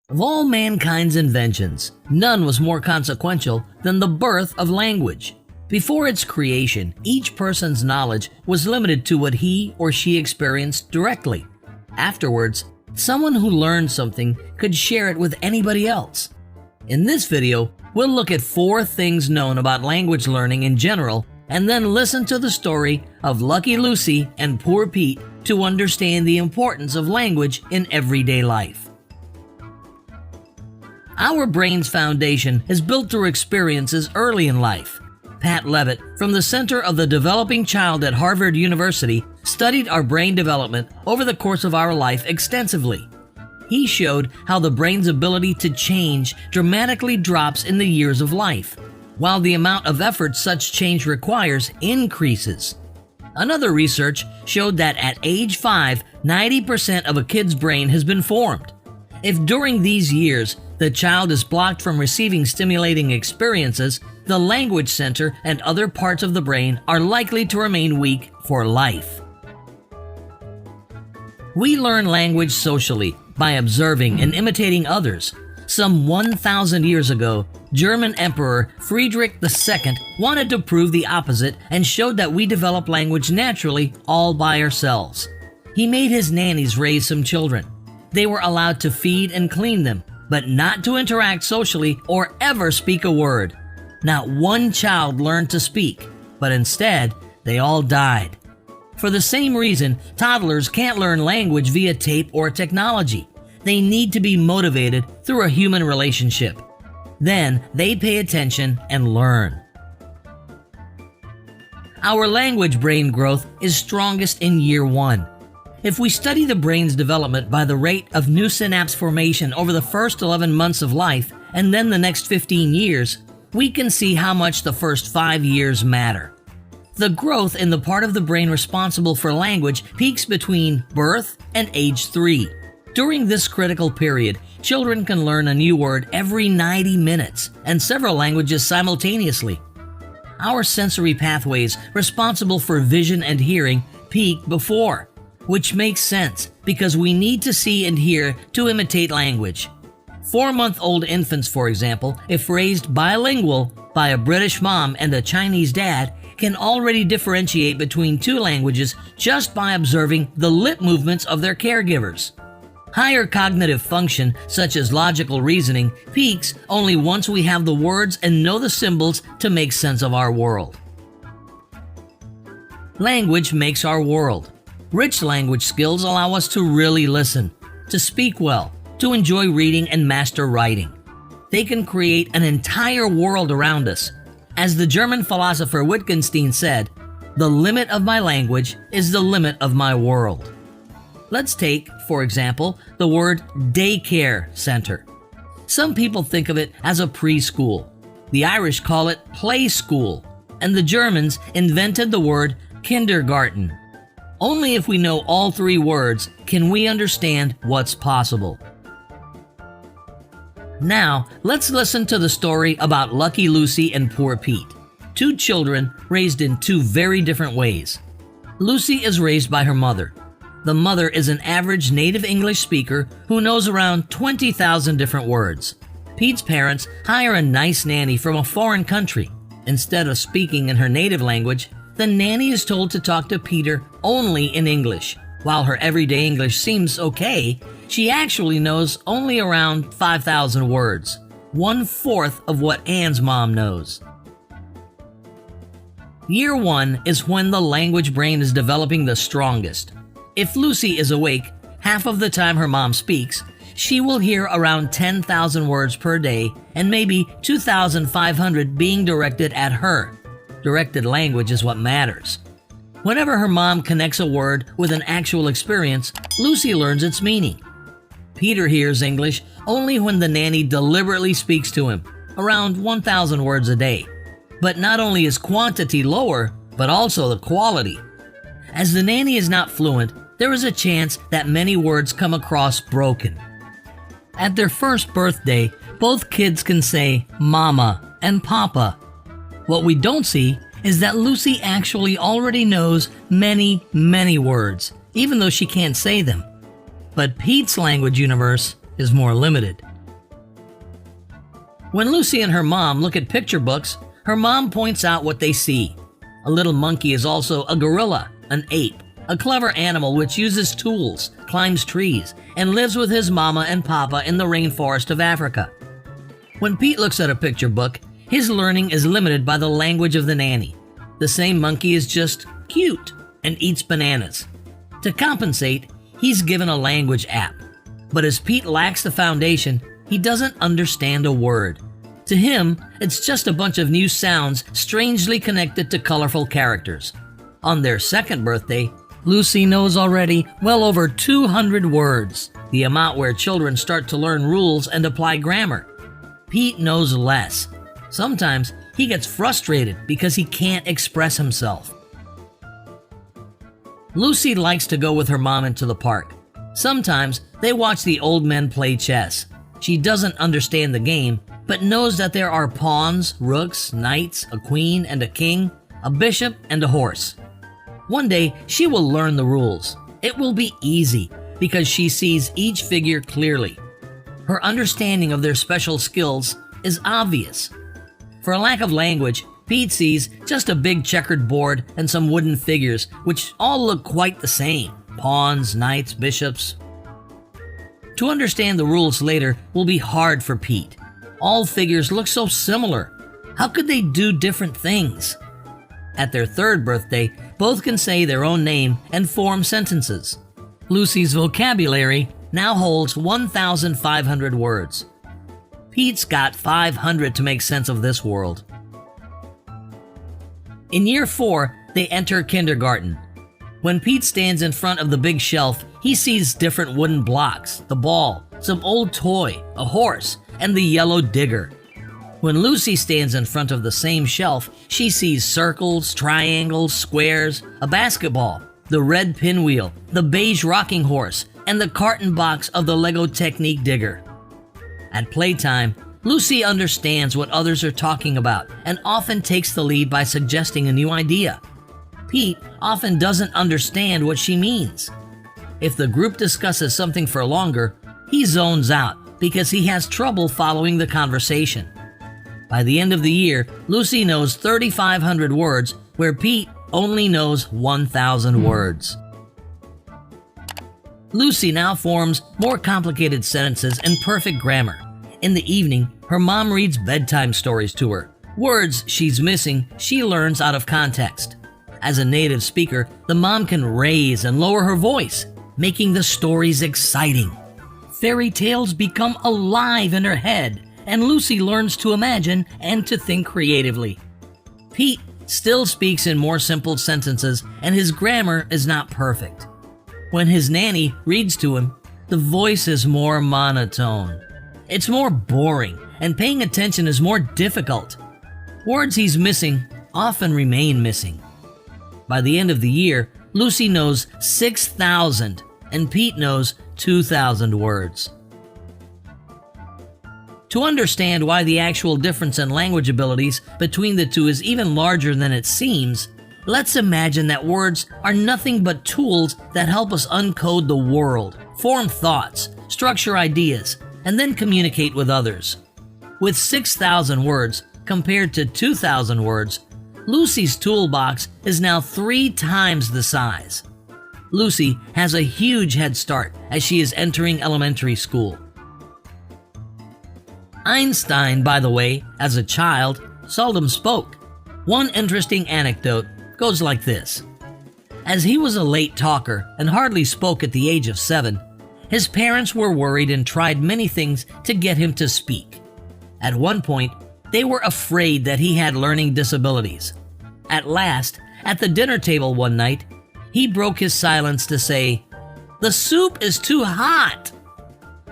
Of all mankind's inventions, none was more consequential than the birth of language. Before its creation, each person's knowledge was limited to what he or she experienced directly. Afterwards, someone who learned something could share it with anybody else. In this video, we'll look at 4 things known about language learning in general and then listen to the story of Lucky Lucy and Poor Pete to understand the importance of language in everyday life. Our brain's foundation is built through experiences early in life. Pat Levitt, from the Center of the Developing Child at Harvard University, studied our brain development over the course of our life extensively. He showed how the brain's ability to change dramatically drops in the years of life, while the amount of effort such change requires increases. Another research showed that at age 5, 90% of a kid's brain has been formed. If during these years the child is blocked from receiving stimulating experiences, the language center and other parts of the brain are likely to remain weak for life. We learn language socially by observing and imitating others. Some 1,000 years ago, German Emperor Friedrich II wanted to prove the opposite and showed that we develop language naturally all by ourselves. He made his nannies raise some children. They were allowed to feed and clean them, but not to interact socially or ever speak a word. Not one child learned to speak, but instead, they all died. For the same reason, toddlers can't learn language via tape or technology. They need to be motivated through a human relationship. Then they pay attention and learn. Our language brain growth is strongest in year 1. If we study the brain's development by the rate of new synapse formation over the first 11 months of life and then the next 15 years, we can see how much the first 5 years matter. The growth in the part of the brain responsible for language peaks between birth and age 3. During this critical period, children can learn a new word every 90 minutes and several languages simultaneously. Our sensory pathways responsible for vision and hearing peak before, which makes sense because we need to see and hear to imitate language. 4-month-old infants, for example, if raised bilingual by a British mom and a Chinese dad, can already differentiate between 2 languages just by observing the lip movements of their caregivers. Higher cognitive function, such as logical reasoning, peaks only once we have the words and know the symbols to make sense of our world. Language makes our world. Rich language skills allow us to really listen, to speak well, to enjoy reading and master writing. They can create an entire world around us. As the German philosopher Wittgenstein said, "The limit of my language is the limit of my world." Let's take, for example, the word daycare center. Some people think of it as a preschool. The Irish call it play school, and the Germans invented the word kindergarten. Only if we know all 3 words can we understand what's possible. Now, let's listen to the story about Lucky Lucy and Poor Pete, 2 children raised in 2 very different ways. Lucy is raised by her mother. The mother is an average native English speaker who knows around 20,000 different words. Pete's parents hire a nice nanny from a foreign country. Instead of speaking in her native language, the nanny is told to talk to Peter only in English. While her everyday English seems okay, she actually knows only around 5,000 words, 1/4 of what Anne's mom knows. Year 1 is when the language brain is developing the strongest. If Lucy is awake, half of the time her mom speaks, she will hear around 10,000 words per day and maybe 2,500 being directed at her. Directed language is what matters. Whenever her mom connects a word with an actual experience, Lucy learns its meaning. Peter hears English only when the nanny deliberately speaks to him, around 1,000 words a day. But not only is quantity lower, but also the quality. As the nanny is not fluent, there is a chance that many words come across broken. At their first birthday, both kids can say mama and papa. What we don't see is that Lucy actually already knows many, many words, even though she can't say them. But Pete's language universe is more limited. When Lucy and her mom look at picture books, her mom points out what they see. A little monkey is also a gorilla, an ape, a clever animal which uses tools, climbs trees, and lives with his mama and papa in the rainforest of Africa. When Pete looks at a picture book, his learning is limited by the language of the nanny. The same monkey is just cute and eats bananas. To compensate, he's given a language app. But as Pete lacks the foundation, he doesn't understand a word. To him, it's just a bunch of new sounds strangely connected to colorful characters. On their second birthday, Lucy knows already well over 200 words, the amount where children start to learn rules and apply grammar. Pete knows less. Sometimes he gets frustrated because he can't express himself. Lucy likes to go with her mom into the park. Sometimes they watch the old men play chess. She doesn't understand the game, but knows that there are pawns, rooks, knights, a queen and a king, a bishop and a horse. One day, she will learn the rules. It will be easy because she sees each figure clearly. Her understanding of their special skills is obvious. For a lack of language, Pete sees just a big checkered board and some wooden figures which all look quite the same: pawns, knights, bishops. To understand the rules later will be hard for Pete. All figures look so similar. How could they do different things? At their third birthday, both can say their own name and form sentences. Lucy's vocabulary now holds 1,500 words. Pete's got 500 to make sense of this world. In year 4, they enter kindergarten. When Pete stands in front of the big shelf, he sees different wooden blocks, the ball, some old toy, a horse, and the yellow digger. When Lucy stands in front of the same shelf, she sees circles, triangles, squares, a basketball, the red pinwheel, the beige rocking horse, and the carton box of the Lego Technique digger. At playtime, Lucy understands what others are talking about and often takes the lead by suggesting a new idea. Pete often doesn't understand what she means. If the group discusses something for longer, he zones out because he has trouble following the conversation. By the end of the year, Lucy knows 3,500 words, where Pete only knows 1,000 words. Lucy now forms more complicated sentences in perfect grammar. In the evening, her mom reads bedtime stories to her. Words she's missing, she learns out of context. As a native speaker, the mom can raise and lower her voice, making the stories exciting. Fairy tales become alive in her head, and Lucy learns to imagine and to think creatively. Pete still speaks in more simple sentences, and his grammar is not perfect. When his nanny reads to him, the voice is more monotone. It's more boring, and paying attention is more difficult. Words he's missing often remain missing. By the end of the year, Lucy knows 6,000, and Pete knows 2,000 words. To understand why the actual difference in language abilities between the two is even larger than it seems, let's imagine that words are nothing but tools that help us uncode the world, form thoughts, structure ideas, and then communicate with others. With 6,000 words compared to 2,000 words, Lucy's toolbox is now 3 times the size. Lucy has a huge head start as she is entering elementary school. Einstein, by the way, as a child, seldom spoke. One interesting anecdote goes like this. As he was a late talker and hardly spoke at the age of 7, his parents were worried and tried many things to get him to speak. At one point, they were afraid that he had learning disabilities. At last, at the dinner table one night, he broke his silence to say, "The soup is too hot."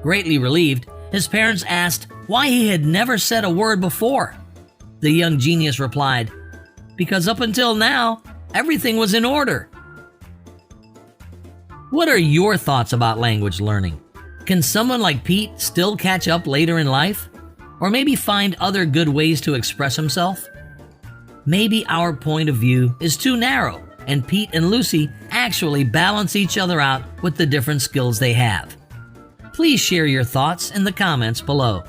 Greatly relieved, his parents asked why he had never said a word before. The young genius replied, "Because up until now, everything was in order." What are your thoughts about language learning? Can someone like Pete still catch up later in life? Or maybe find other good ways to express himself? Maybe our point of view is too narrow, and Pete and Lucy actually balance each other out with the different skills they have. Please share your thoughts in the comments below.